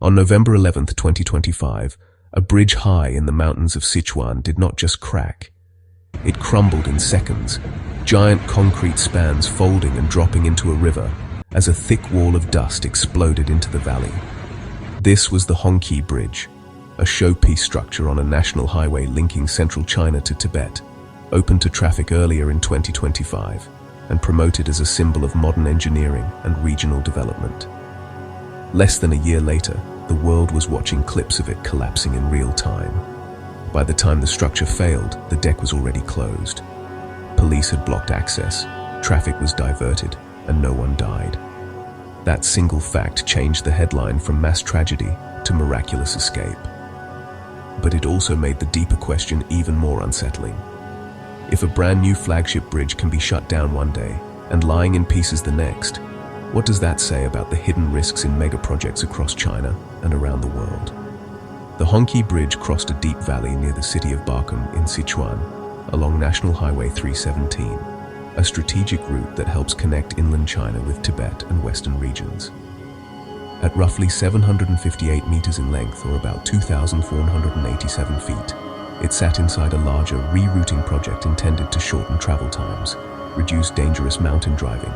On November 11, 2025, a bridge high in the mountains of Sichuan did not just crack. It crumbled in seconds, giant concrete spans folding and dropping into a river as a thick wall of dust exploded into the valley. This was the Hongqi Bridge, a showpiece structure on a national highway linking central China to Tibet, opened to traffic earlier in 2025 and promoted as a symbol of modern engineering and regional development. Less than a year later, the world was watching clips of it collapsing in real time. By the time the structure failed, the deck was already closed. Police had blocked access, traffic was diverted, and no one died. That single fact changed the headline from mass tragedy to miraculous escape. But it also made the deeper question even more unsettling. If a brand new flagship bridge can be shut down one day and lying in pieces the next, what does that say about the hidden risks in megaprojects across China and around the world? The Hongqi Bridge crossed a deep valley near the city of Bakum in Sichuan, along National Highway 317, a strategic route that helps connect inland China with Tibet and western regions. At roughly 758 meters in length, or about 2,487 feet, it sat inside a larger rerouting project intended to shorten travel times, reduce dangerous mountain driving,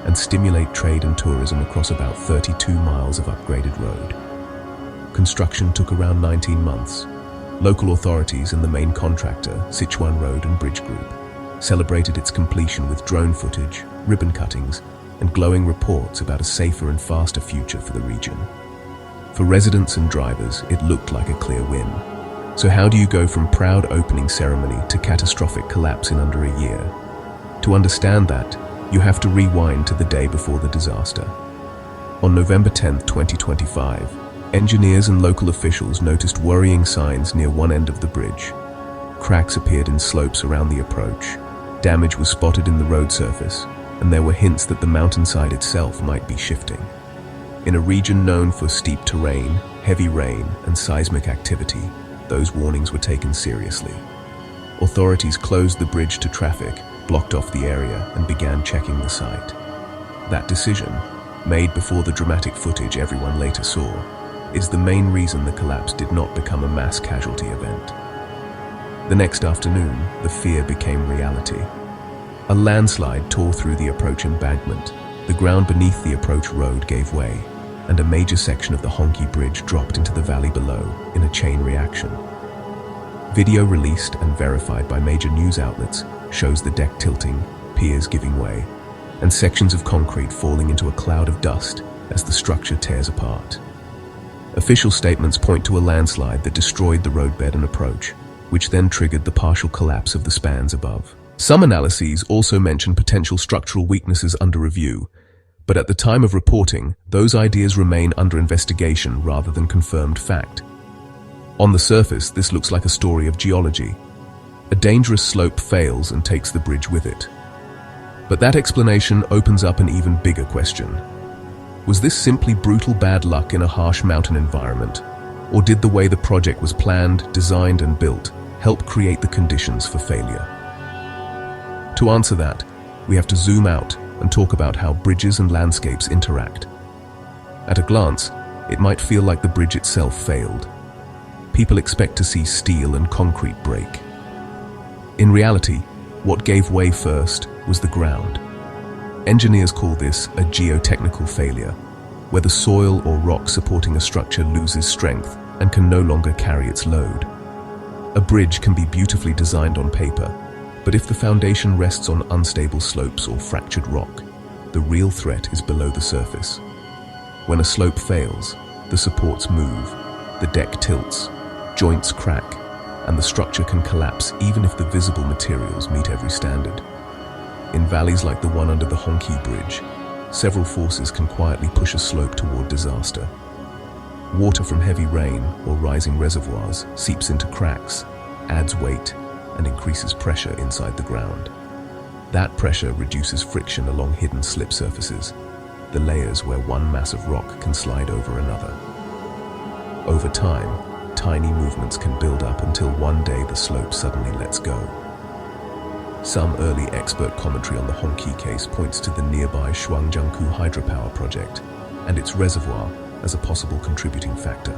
and stimulate trade and tourism across about 32 miles of upgraded road. Construction took around 19 months. Local authorities and the main contractor, Sichuan Road and Bridge Group, celebrated its completion with drone footage, ribbon cuttings, and glowing reports about a safer and faster future for the region. For residents and drivers, it looked like a clear win. So how do you go from proud opening ceremony to catastrophic collapse in under a year? To understand that, you have to rewind to the day before the disaster. On November 10, 2025, engineers and local officials noticed worrying signs near one end of the bridge. Cracks appeared in slopes around the approach, damage was spotted in the road surface, and there were hints that the mountainside itself might be shifting. In a region known for steep terrain, heavy rain, and seismic activity, those warnings were taken seriously. Authorities closed the bridge to traffic, blocked off the area, and began checking the site. That decision, made before the dramatic footage everyone later saw, is the main reason the collapse did not become a mass casualty event. The next afternoon, the fear became reality. A landslide tore through the approach embankment, the ground beneath the approach road gave way, and a major section of the Hongqi Bridge dropped into the valley below in a chain reaction. Video released and verified by major news outlets shows the deck tilting, piers giving way, and sections of concrete falling into a cloud of dust as the structure tears apart. Official statements point to a landslide that destroyed the roadbed and approach, which then triggered the partial collapse of the spans above. Some analyses also mention potential structural weaknesses under review, but at the time of reporting, those ideas remain under investigation rather than confirmed fact. On the surface, this looks like a story of geology. A dangerous slope fails and takes the bridge with it. But that explanation opens up an even bigger question. Was this simply brutal bad luck in a harsh mountain environment? Or did the way the project was planned, designed, and built help create the conditions for failure? To answer that, we have to zoom out and talk about how bridges and landscapes interact. At a glance, it might feel like the bridge itself failed. People expect to see steel and concrete break. In reality, what gave way first was the ground. Engineers call this a geotechnical failure, where the soil or rock supporting a structure loses strength and can no longer carry its load. A bridge can be beautifully designed on paper, but if the foundation rests on unstable slopes or fractured rock, the real threat is below the surface. When a slope fails, the supports move, the deck tilts, joints crack, and the structure can collapse even if the visible materials meet every standard. In valleys like the one under the Hongqi Bridge, several forces can quietly push a slope toward disaster. Water from heavy rain or rising reservoirs seeps into cracks, adds weight, and increases pressure inside the ground. That pressure reduces friction along hidden slip surfaces, the layers where one mass of rock can slide over another. Over time, tiny movements can build up until one day the slope suddenly lets go. Some early expert commentary on the Hongqi case points to the nearby Shuangjiangku hydropower project and its reservoir as a possible contributing factor.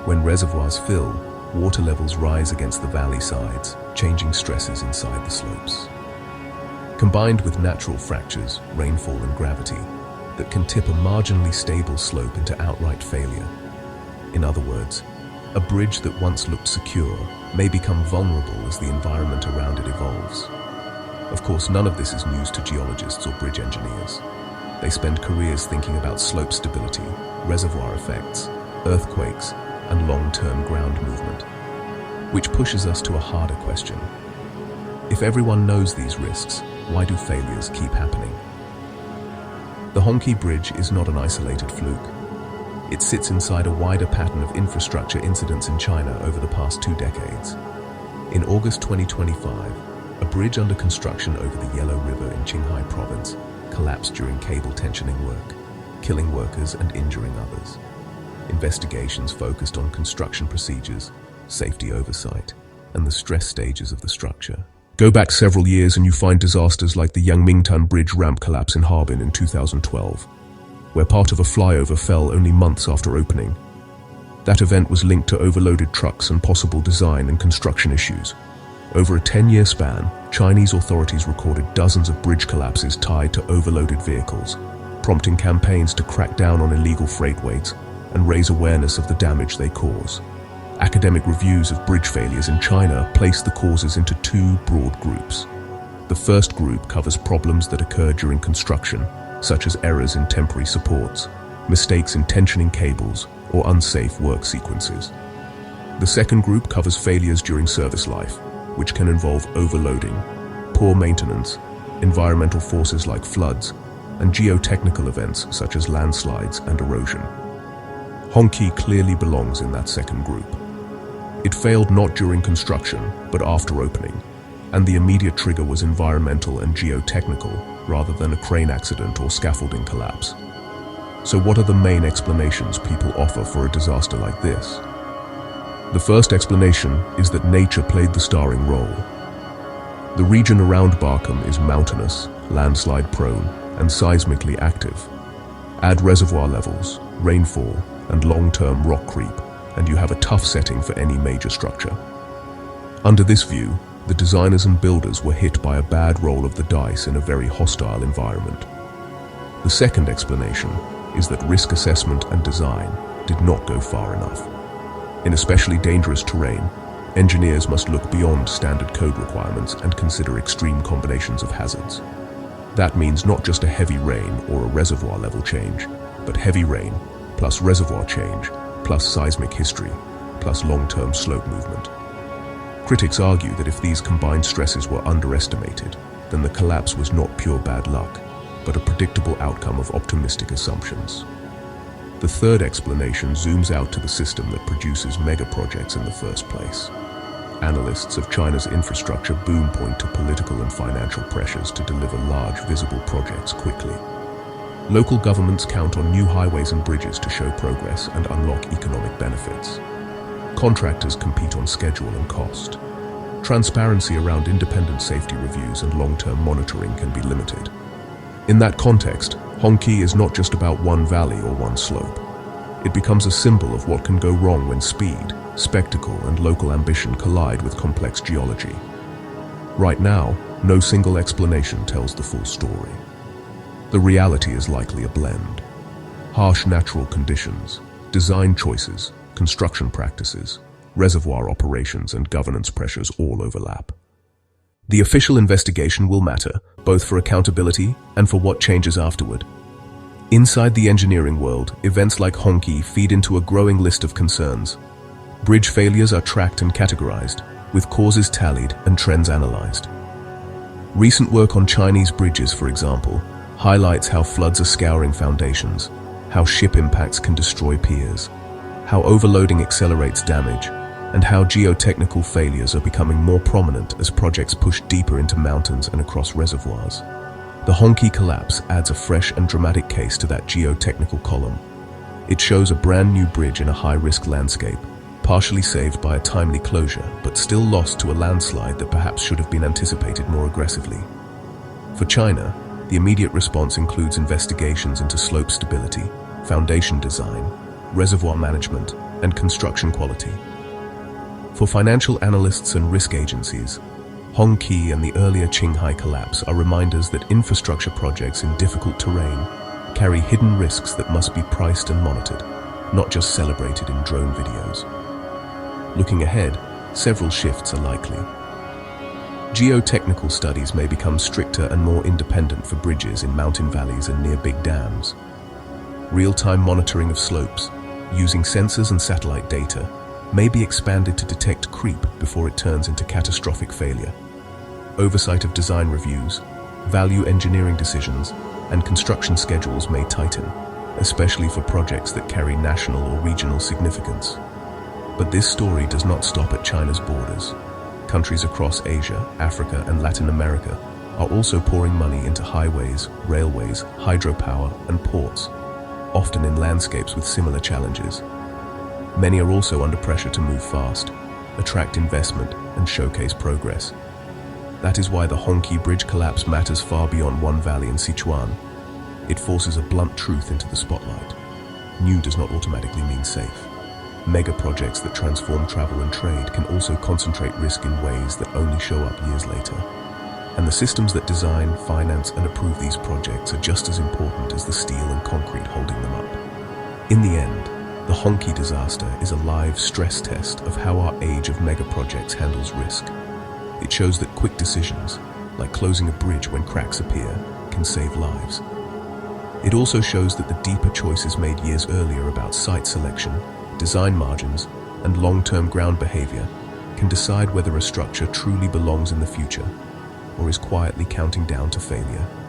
When reservoirs fill, water levels rise against the valley sides, changing stresses inside the slopes. Combined with natural fractures, rainfall and gravity, that can tip a marginally stable slope into outright failure. In other words, a bridge that once looked secure may become vulnerable as the environment around it evolves. Of course, none of this is news to geologists or bridge engineers. They spend careers thinking about slope stability, reservoir effects, earthquakes, and long-term ground movement. Which pushes us to a harder question. If everyone knows these risks, why do failures keep happening? The Hongqi Bridge is not an isolated fluke. It sits inside a wider pattern of infrastructure incidents in China over the past 2 decades. In August 2025, a bridge under construction over the Yellow River in Qinghai province collapsed during cable tensioning work, killing workers and injuring others. Investigations focused on construction procedures, safety oversight, and the stress stages of the structure. Go back several years and you find disasters like the Yangmingtan Bridge ramp collapse in Harbin in 2012, where part of a flyover fell only months after opening. That event was linked to overloaded trucks and possible design and construction issues. Over a 10-year span, Chinese authorities recorded dozens of bridge collapses tied to overloaded vehicles, prompting campaigns to crack down on illegal freight weights and raise awareness of the damage they cause. Academic reviews of bridge failures in China place the causes into 2 broad groups. The first group covers problems that occur during construction, such as errors in temporary supports, mistakes in tensioning cables, or unsafe work sequences. The second group covers failures during service life, which can involve overloading, poor maintenance, environmental forces like floods, and geotechnical events such as landslides and erosion. Hongqi clearly belongs in that second group. It failed not during construction, but after opening, and the immediate trigger was environmental and geotechnical rather than a crane accident or scaffolding collapse. So what are the main explanations people offer for a disaster like this? The first explanation is that nature played the starring role. The region around Barkham is mountainous, landslide-prone, and seismically active. Add reservoir levels, rainfall, and long-term rock creep, and you have a tough setting for any major structure. Under this view, the designers and builders were hit by a bad roll of the dice in a very hostile environment. The second explanation is that risk assessment and design did not go far enough. In especially dangerous terrain, engineers must look beyond standard code requirements and consider extreme combinations of hazards. That means not just a heavy rain or a reservoir level change, but heavy rain, plus reservoir change, plus seismic history, plus long-term slope movement. Critics argue that if these combined stresses were underestimated, then the collapse was not pure bad luck, but a predictable outcome of optimistic assumptions. The third explanation zooms out to the system that produces megaprojects in the first place. Analysts of China's infrastructure boom point to political and financial pressures to deliver large, visible projects quickly. Local governments count on new highways and bridges to show progress and unlock economic benefits. Contractors compete on schedule and cost. Transparency around independent safety reviews and long-term monitoring can be limited. In that context, Hongqi is not just about one valley or one slope. It becomes a symbol of what can go wrong when speed, spectacle, and local ambition collide with complex geology. Right now, no single explanation tells the full story. The reality is likely a blend. Harsh natural conditions, design choices, construction practices, reservoir operations, and governance pressures all overlap. The official investigation will matter, both for accountability and for what changes afterward. Inside the engineering world, events like Hongqi feed into a growing list of concerns. Bridge failures are tracked and categorized, with causes tallied and trends analyzed. Recent work on Chinese bridges, for example, highlights how floods are scouring foundations, how ship impacts can destroy piers, how overloading accelerates damage, and how geotechnical failures are becoming more prominent as projects push deeper into mountains and across reservoirs. The Hongqi collapse adds a fresh and dramatic case to that geotechnical column. It shows a brand new bridge in a high-risk landscape, partially saved by a timely closure, but still lost to a landslide that perhaps should have been anticipated more aggressively. For China, the immediate response includes investigations into slope stability, foundation design, reservoir management, and construction quality. For financial analysts and risk agencies, Hongqi and the earlier Qinghai collapse are reminders that infrastructure projects in difficult terrain carry hidden risks that must be priced and monitored, not just celebrated in drone videos. Looking ahead, several shifts are likely. Geotechnical studies may become stricter and more independent for bridges in mountain valleys and near big dams. Real-time monitoring of slopes, using sensors and satellite data, may be expanded to detect creep before it turns into catastrophic failure. Oversight of design reviews, value engineering decisions, and construction schedules may tighten, especially for projects that carry national or regional significance. But this story does not stop at China's borders. Countries across Asia, Africa, and Latin America are also pouring money into highways, railways, hydropower, and ports, often in landscapes with similar challenges. Many are also under pressure to move fast, attract investment, and showcase progress. That is why the Hongqi Bridge collapse matters far beyond one valley in Sichuan. It forces a blunt truth into the spotlight. New does not automatically mean safe. Mega projects that transform travel and trade can also concentrate risk in ways that only show up years later. And the systems that design, finance, and approve these projects are just as important as the steel and concrete holding them up. In the end, the Hongqi disaster is a live stress test of how our age of mega projects handles risk. It shows that quick decisions, like closing a bridge when cracks appear, can save lives. It also shows that the deeper choices made years earlier about site selection, design margins, and long-term ground behavior can decide whether a structure truly belongs in the future or is quietly counting down to failure.